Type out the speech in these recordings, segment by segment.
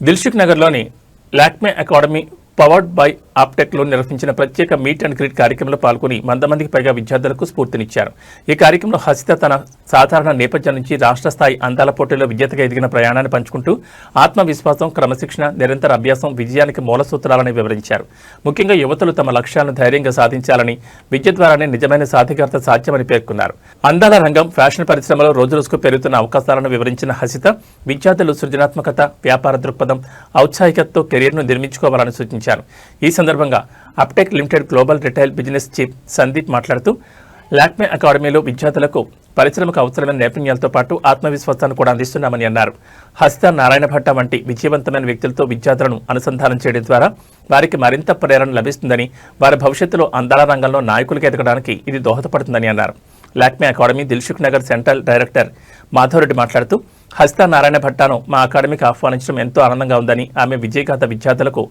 దిల్సుఖ్ నగర్లోని Lakme academy powered by ఆప్టెక్లో నిర్వహించిన ప్రత్యేక మీట్ అండ్ గ్రీట్ కార్యక్రమంలో పాల్గొని 100 మందికి పైగా విద్యార్థులకు స్ఫూర్తినిచ్చారు. ఈ కార్యక్రమంలో హసిత తన సాధారణ నేపథ్యం నుంచి రాష్ట్ర స్థాయి అందాల పోటీలో విజేతగా ఎదిగిన ప్రయాణాన్ని పంచుకుంటూ ఆత్మవిశ్వాసం, క్రమశిక్షణ, నిరంతర అభ్యాసం విజయానికి మూల సూత్రాలని వివరించారు. ముఖ్యంగా యువతులు తమ లక్ష్యాలను ధైర్యంగా సాధించాలని, విద్య ద్వారానే నిజమైన సాధికారత సాధ్యమని పేర్కొన్నారు. అందాల రంగం, ఫ్యాషన్ పరిశ్రమలో రోజురోజుకు పెరుగుతున్న అవకాశాలను వివరించిన హసిత విద్యార్థులు సృజనాత్మకత, వ్యాపార దృక్పథం, ఔత్సాహికతతో కెరీర్ను నిర్మించుకోవాలని సూచించారు. ఈ సందర్భంగా అప్టెక్ limited global retail business chief Sandeep మాట్లాడుతూ లాక్మే అకాడమీలో విద్యార్థులకు పరిశ్రమకు అవసరమైన నైపుణ్యాలతో పాటు ఆత్మవిశ్వాసాన్ని కూడా అందిస్తున్నామని అన్నారు. హసిత, నారాయణ భట్ట వంటి విజయవంతమైన వ్యక్తులతో విద్యార్థులను అనుసంధానం చేయడం ద్వారా వారికి మరింత ప్రేరణ లభిస్తుందని, వారి భవిష్యత్తులో అందాల రంగంలో నాయకులుగా ఎదగడానికి ఇది దోహదపడుతుందని అన్నారు. Lakme academy Dilsukh Nagar central director Madhavareddy మాట్లాడుతూ హసిత, నారాయణ భట్టాను మా అకాడమీకి ఆహ్వానించడం ఎంతో ఆనందంగా ఉందని, ఆమె విజయగాథ విద్యార్థులకు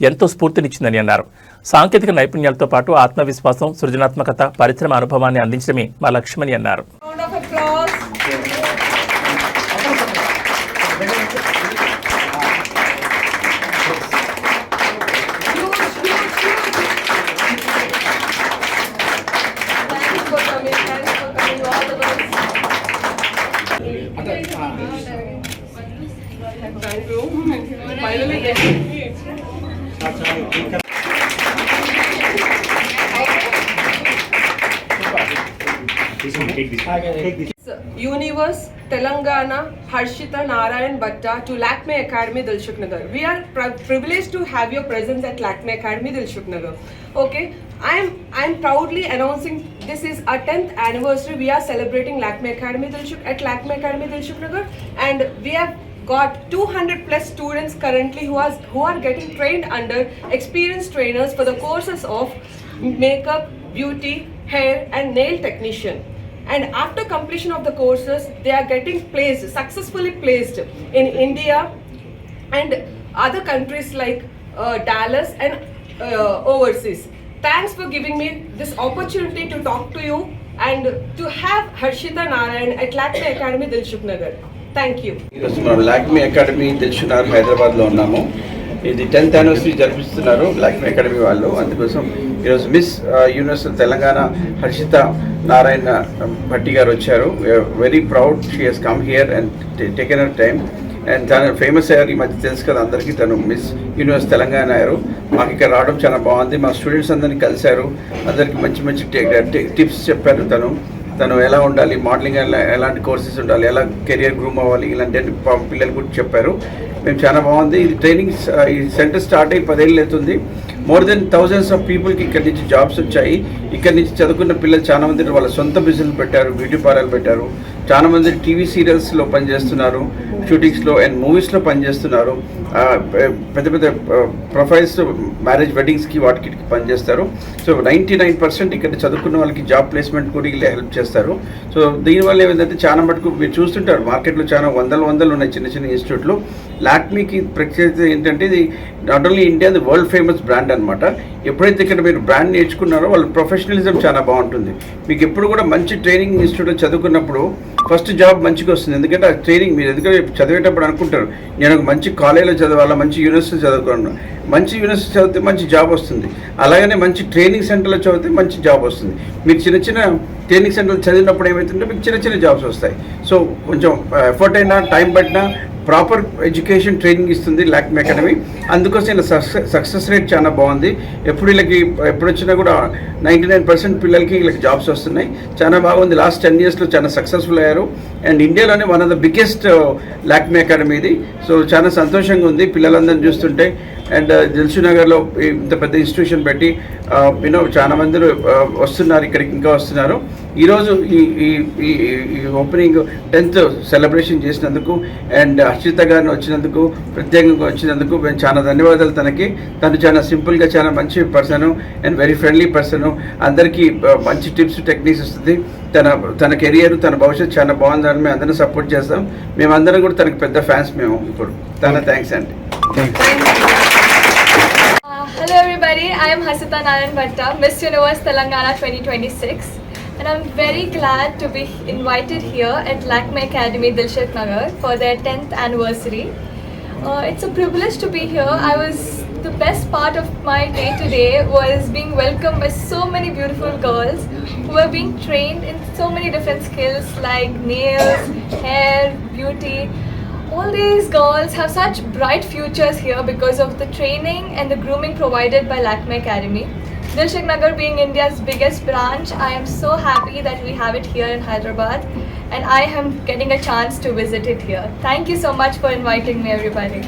ఎంతో స్ఫూర్తినిచ్చిందని అన్నారు. సాంకేతిక నైపుణ్యాలతో పాటు ఆత్మవిశ్వాసం, సృజనాత్మకత, పరిశ్రమ అనుభవాన్ని అందించడమే మా లక్ష్యమని అన్నారు. Thank you. Finally, Universe Telangana Harshita Narayan Bhatta to Lakme Academy Dilsukhh Nagar. We are privileged to have your presence at Lakme Academy Dilsukhh Nagar. Okay, I am proudly announcing this is our 10th anniversary. We are celebrating Lakme Academy Dilsukhh Nagar, and we have got 200 plus students currently who are getting trained under experienced trainers for the courses of makeup, beauty, hair and nail technician. And after completion of the courses, they are getting successfully placed in India and other countries like Dallas and overseas. Thanks for giving me this opportunity to talk to you and to have Harshita Narayan at Lakme Academy Dilsukhh Nagar. Thank you. ఈరోజు మనం Lakme academy Dilsukh Nagar హైదరాబాద్లో ఉన్నాము. ఇది 10th anniversary జరిపిస్తున్నారు Lakme academy వాళ్ళు. అందుకోసం ఈరోజు miss universe Telangana Harshita Narayana Bhatti గారు వచ్చారు. Very proud she has come here and taken her time. And తను ఫేమస్ అయ్యారు, ఈ మధ్య తెలుసు కదా అందరికీ, తను మిస్ యూనివర్స్ తెలంగాణ అయ్యారు. మాకు ఇక్కడ రావడం చాలా బాగుంది. మా స్టూడెంట్స్ అందరినీ కలిశారు, అందరికీ మంచి మంచి టిప్స్ చెప్పారు. తను ఎలా ఉండాలి, మోడలింగ్ ఎలాంటి కోర్సెస్ ఉండాలి, ఎలా కెరియర్ గ్రూమ్ అవ్వాలి, ఇలాంటి పిల్లలు కూడా చెప్పారు. మేము చాలా బాగుంది. ఇది ట్రైనింగ్స్, ఈ సెంటర్ స్టార్ట్ అయ్యి 10 ఏళ్ళు అవుతుంది. మోర్ దెన్ thousands ఆఫ్ పీపుల్కి ఇక్కడి నుంచి జాబ్స్ వచ్చాయి. ఇక్కడి నుంచి చదువుకున్న పిల్లలు చాలా మంది వాళ్ళ సొంత బిజినెస్ పెట్టారు, బ్యూటీ పార్లర్ పెట్టారు. చాలా మంది టీవీ సీరియల్స్లో పనిచేస్తున్నారు, షూటింగ్స్లో అండ్ మూవీస్లో పనిచేస్తున్నారు. పెద్ద పెద్ద ప్రొఫైల్స్, మ్యారేజ్ వెడ్డింగ్స్కి వాటికి పనిచేస్తారు. సో 99% ఇక్కడ చదువుకున్న వాళ్ళకి జాబ్ ప్లేస్మెంట్ కూడా ఇలా హెల్ప్ చేస్తారు. సో దీనివల్ల ఏమైందంటే చాలా మటుకు మీరు చూస్తుంటారు మార్కెట్లో చాలా వందలు ఉన్నాయి చిన్న చిన్న ఇన్స్టిట్యూట్లు. లాక్మీకి ప్రత్యేకత ఏంటంటే ఇది not only India, the world famous brand అనమాట. ఎప్పుడైతే ఇక్కడ మీరు బ్రాండ్ నేర్చుకున్నారో వాళ్ళ ప్రొఫెషనలిజం చాలా బాగుంటుంది. మీకు ఎప్పుడు కూడా మంచి ట్రైనింగ్ ఇన్స్టిట్యూట్లో చదువుకున్నప్పుడు ఫస్ట్ జాబ్ మంచిగా వస్తుంది. ఎందుకంటే ఆ ట్రైనింగ్ మీరు ఎందుకంటే చదివేటప్పుడు అనుకుంటారు నేను ఒక మంచి కాలేజీలో చదవాలా, మంచి యూనివర్సిటీ చదువుకున్నాను. మంచి యూనివర్సిటీ చదివితే మంచి జాబ్ వస్తుంది. అలాగనే మంచి ట్రైనింగ్ సెంటర్లో చదివితే మంచి జాబ్ వస్తుంది. మీరు చిన్న చిన్న ట్రైనింగ్ సెంటర్లో చదివినప్పుడు ఏమవుతుంటే మీకు చిన్న చిన్న జాబ్స్ వస్తాయి. సో కొంచెం ఎఫర్ట్ అయినా, టైం పట్టినా ప్రాపర్ ఎడ్యుకేషన్ ట్రైనింగ్ ఇస్తుంది లాక్మే అకాడమీ. అందుకోసం ఇలా సక్సెస్ రేట్ చాలా బాగుంది. ఎప్పుడు వచ్చినా కూడా 99% పిల్లలకి వీళ్ళకి జాబ్స్ వస్తున్నాయి. చాలా బాగుంది. లాస్ట్ 10 yearsలో చాలా సక్సెస్ఫుల్ అయ్యారు. అండ్ ఇండియాలోనే one of the biggest Lakme academy ఇది. సో చాలా సంతోషంగా ఉంది పిల్లలందరినీ చూస్తుంటే. అండ్ దిల్సుఖ్ నగర్లో ఇంత పెద్ద ఇన్స్టిట్యూషన్ పెట్టి చాలా మంది వస్తున్నారు, ఇక్కడికి ఇంకా వస్తున్నారు. ఈరోజు ఈ ఓపెనింగ్ 10th సెలబ్రేషన్ చేసినందుకు అండ్ హర్షిత గారిని వచ్చినందుకు, ప్రత్యేకంగా వచ్చినందుకు మేము చాలా ధన్యవాదాలు తనకి. తను చాలా సింపుల్గా చాలా మంచి person and very friendly person. అందరికీ మంచి టిప్స్, టెక్నిక్స్ ఇస్తుంది. తన కెరియర్, తన భవిష్యత్తు చాలా బాగుందని మేము అందరం సపోర్ట్ చేస్తాం. మేమందరం కూడా తనకి పెద్ద ఫ్యాన్స్ మేము ఇప్పుడు. థ్యాంక్స్ అండి. Hello everybody, I am Hasita Narayan Bhatta, Miss Universe Telangana 2026, and I'm very glad to be invited here at Lakme Academy Dilsukhh Nagar for their 10th anniversary. It's a privilege to be here. The best part of my day today was being welcomed by so many beautiful girls who are being trained in so many different skills like nails, hair, beauty. All these girls have such bright futures here because of the training and the grooming provided by Lakme Academy. Dilshuk Nagar being India's biggest branch, I am so happy that we have it here in Hyderabad and I am getting a chance to visit it here. Thank you so much for inviting me, everybody.